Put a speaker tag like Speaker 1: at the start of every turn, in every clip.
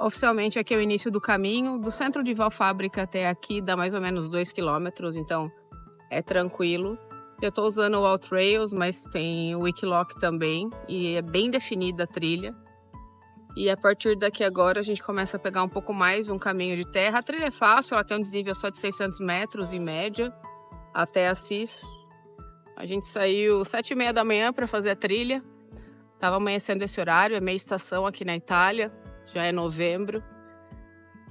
Speaker 1: Oficialmente aqui é o início do caminho. Do centro de Valfábrica até aqui dá mais ou menos 2 quilômetros, então é tranquilo. Eu estou usando o AllTrails, mas tem o Wikiloc também e é bem definida a trilha. E a partir daqui agora a gente começa a pegar um pouco mais um caminho de terra. A trilha é fácil, ela tem um desnível só de 600 metros em média até Assis. A gente saiu 7h30 da manhã para fazer a trilha. Estava amanhecendo esse horário, é meia estação aqui na Itália, já é novembro.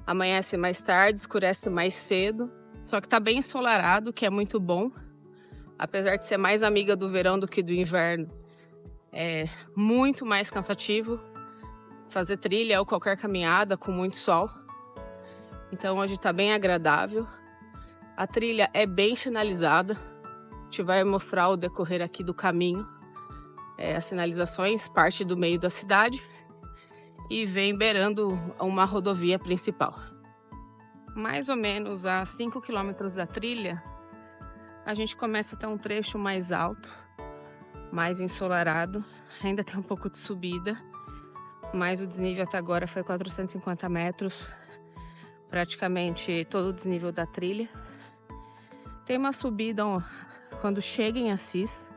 Speaker 1: Amanhece mais tarde, escurece mais cedo, só que está bem ensolarado, que é muito bom. Apesar de ser mais amiga do verão do que do inverno, é muito mais cansativo fazer trilha ou qualquer caminhada com muito sol. Então hoje está bem agradável. A trilha é bem sinalizada. A gente vai mostrar o decorrer aqui do caminho. As sinalizações parte do meio da cidade e vem beirando uma rodovia principal. Mais ou menos a 5 quilômetros da trilha, a gente começa a ter um trecho mais alto, mais ensolarado. Ainda tem um pouco de subida, mas o desnível até agora foi 450 metros, praticamente todo o desnível da trilha. Tem uma subida quando chega em Assis,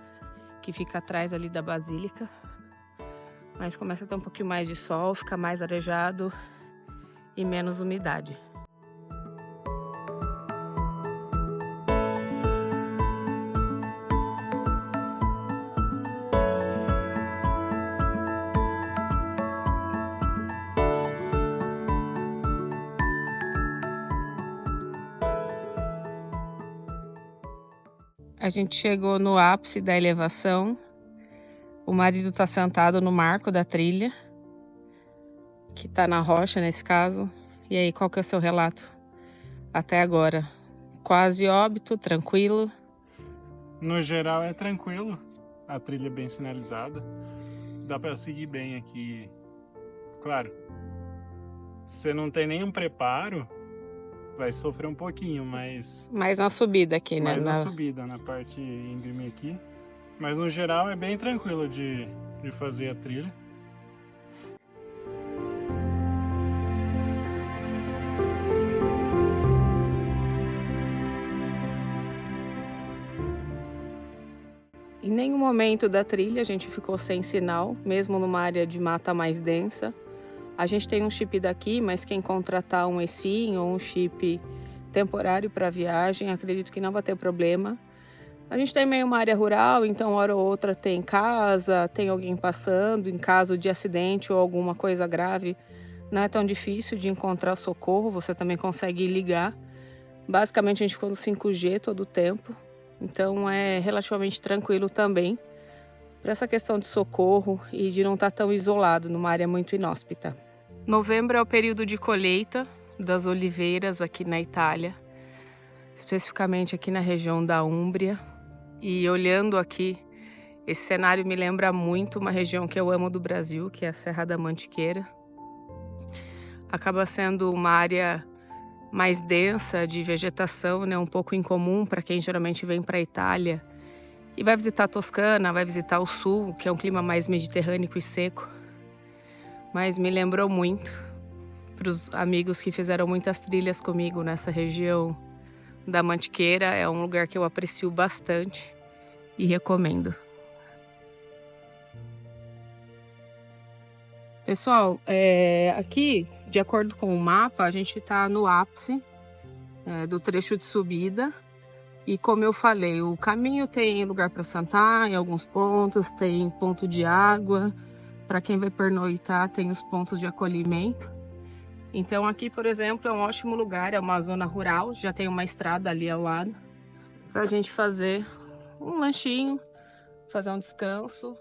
Speaker 1: que fica atrás ali da Basílica, mas começa a ter um pouquinho mais de sol, fica mais arejado e menos umidade. A gente chegou no ápice da elevação. O marido está sentado no marco da trilha, que está na rocha nesse caso. E aí, qual que é o seu relato até agora? Quase óbito, tranquilo?
Speaker 2: No geral é tranquilo, a trilha é bem sinalizada, dá para seguir bem aqui. Claro, se você não tem nenhum preparo, vai sofrer um pouquinho, mas...
Speaker 1: Mais na subida aqui, né?
Speaker 2: Mais na subida, na parte íngreme aqui. Mas no geral é bem tranquilo de fazer a trilha.
Speaker 1: Em nenhum momento da trilha a gente ficou sem sinal, mesmo numa área de mata mais densa. A gente tem um chip daqui, mas quem contratar um eSIM ou um chip temporário para viagem, acredito que não vai ter problema. A gente tem meio uma área rural, então hora ou outra tem casa, tem alguém passando, em caso de acidente ou alguma coisa grave, não é tão difícil de encontrar socorro, você também consegue ligar. Basicamente a gente ficou no 5G todo o tempo, então é relativamente tranquilo também para essa questão de socorro e de não estar tão isolado numa área muito inóspita. Novembro é o período de colheita das oliveiras aqui na Itália, especificamente aqui na região da Úmbria. E olhando aqui, esse cenário me lembra muito uma região que eu amo do Brasil, que é a Serra da Mantiqueira. Acaba sendo uma área mais densa de vegetação, né? Um pouco incomum para quem geralmente vem para a Itália e vai visitar a Toscana, vai visitar o sul, que é um clima mais mediterrâneo e seco. Mas me lembrou muito para os amigos que fizeram muitas trilhas comigo nessa região da Mantiqueira. É um lugar que eu aprecio bastante e recomendo. Pessoal, aqui, de acordo com o mapa, a gente está no ápice do trecho de subida. E como eu falei, o caminho tem lugar para sentar em alguns pontos, tem ponto de água. Para quem vai pernoitar, tem os pontos de acolhimento. Então aqui, por exemplo, é um ótimo lugar, é uma zona rural, já tem uma estrada ali ao lado, para a gente fazer um lanchinho, fazer um descanso.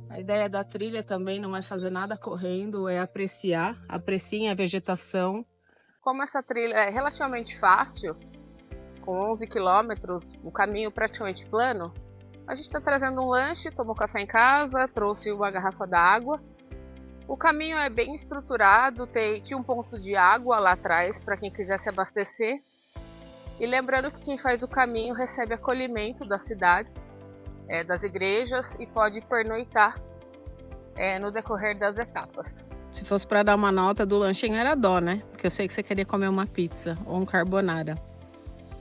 Speaker 1: A ideia da trilha também não é fazer nada correndo, é apreciar, apreciem a vegetação. Como essa trilha é relativamente fácil, com 11 quilômetros, o caminho praticamente plano, a gente está trazendo um lanche, tomou café em casa, trouxe uma garrafa d'água. O caminho é bem estruturado, tinha um ponto de água lá atrás para quem quiser se abastecer. E lembrando que quem faz o caminho recebe acolhimento das cidades, das igrejas e pode pernoitar no decorrer das etapas. Se fosse para dar uma nota do lanchinho era dó, né? Porque eu sei que você queria comer uma pizza ou um carbonara.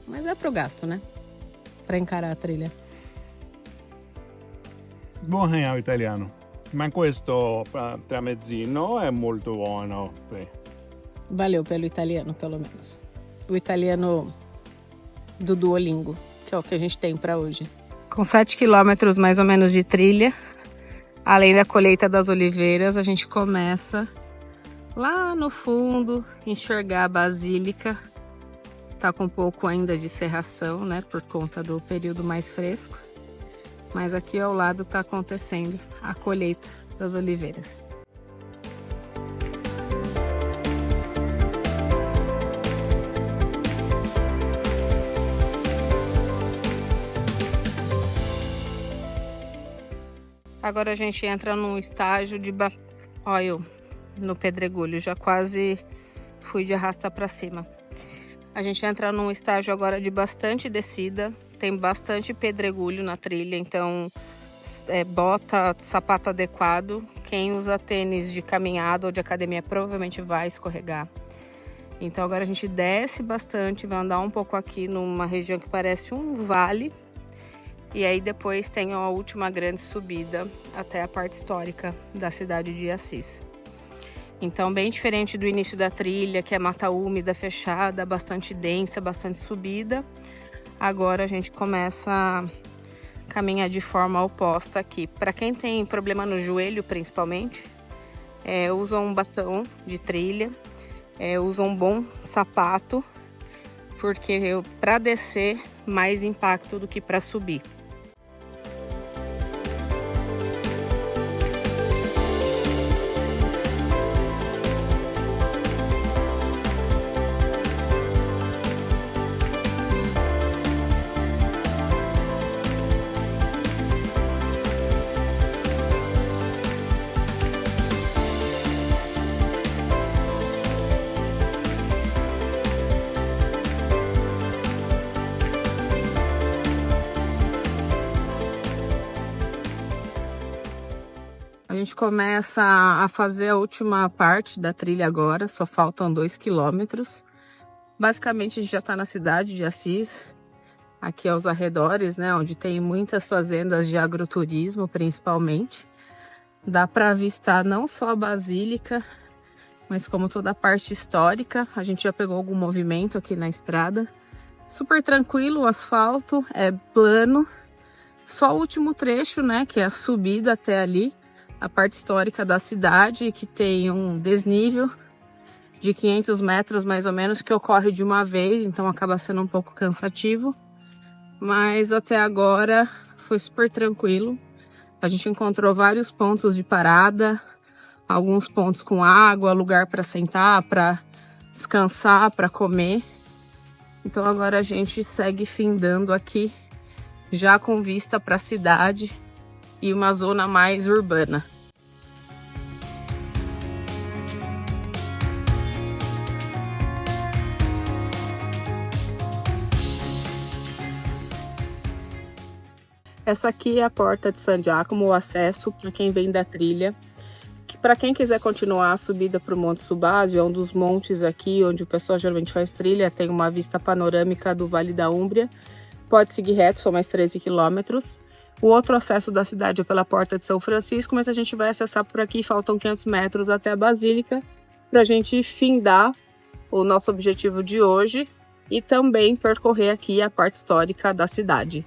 Speaker 1: Mas é pro gasto, né? Para encarar a trilha.
Speaker 2: Buon real italiano. Ma questo tramezzino è molto buono. Sì.
Speaker 1: Valeu pelo italiano, pelo menos. O italiano do Duolingo, que é o que a gente tem para hoje. Com 7 quilômetros mais ou menos de trilha, além da colheita das oliveiras, a gente começa lá no fundo, enxergar a basílica. Tá com um pouco ainda de cerração, né, por conta do período mais fresco. Mas aqui ao lado tá acontecendo a colheita das oliveiras. Agora a gente entra num estágio de... Olha eu no pedregulho, já quase fui de arrasta para cima. A gente entra num estágio agora de bastante descida, tem bastante pedregulho na trilha, então bota, sapato adequado. Quem usa tênis de caminhada ou de academia provavelmente vai escorregar. Então agora a gente desce bastante, vai andar um pouco aqui numa região que parece um vale. E aí depois tem a última grande subida até a parte histórica da cidade de Assis. Então bem diferente do início da trilha, que é mata úmida, fechada, bastante densa, bastante subida. Agora a gente começa a caminhar de forma oposta aqui. Para quem tem problema no joelho principalmente, usa um bastão de trilha, usa um bom sapato, porque para descer mais impacto do que para subir. A gente começa a fazer a última parte da trilha agora, só faltam 2 quilômetros. Basicamente a gente já está na cidade de Assis, aqui aos arredores, né, onde tem muitas fazendas de agroturismo principalmente. Dá para avistar não só a basílica, mas como toda a parte histórica. A gente já pegou algum movimento aqui na estrada. Super tranquilo, o asfalto é plano. Só o último trecho, né, que é a subida até ali. A parte histórica da cidade, que tem um desnível de 500 metros mais ou menos, que ocorre de uma vez, então acaba sendo um pouco cansativo. Mas até agora foi super tranquilo. A gente encontrou vários pontos de parada, alguns pontos com água, lugar para sentar, para descansar, para comer. Então agora a gente segue findando aqui, já com vista para a cidade e uma zona mais urbana. Essa aqui é a porta de San Giacomo, o acesso para quem vem da trilha. Para quem quiser continuar a subida para o Monte Subasio, é um dos montes aqui onde o pessoal geralmente faz trilha, tem uma vista panorâmica do Vale da Úmbria. Pode seguir reto, são mais 13 quilômetros. O outro acesso da cidade é pela Porta de São Francisco, mas a gente vai acessar por aqui, faltam 500 metros até a Basílica, para a gente findar o nosso objetivo de hoje e também percorrer aqui a parte histórica da cidade.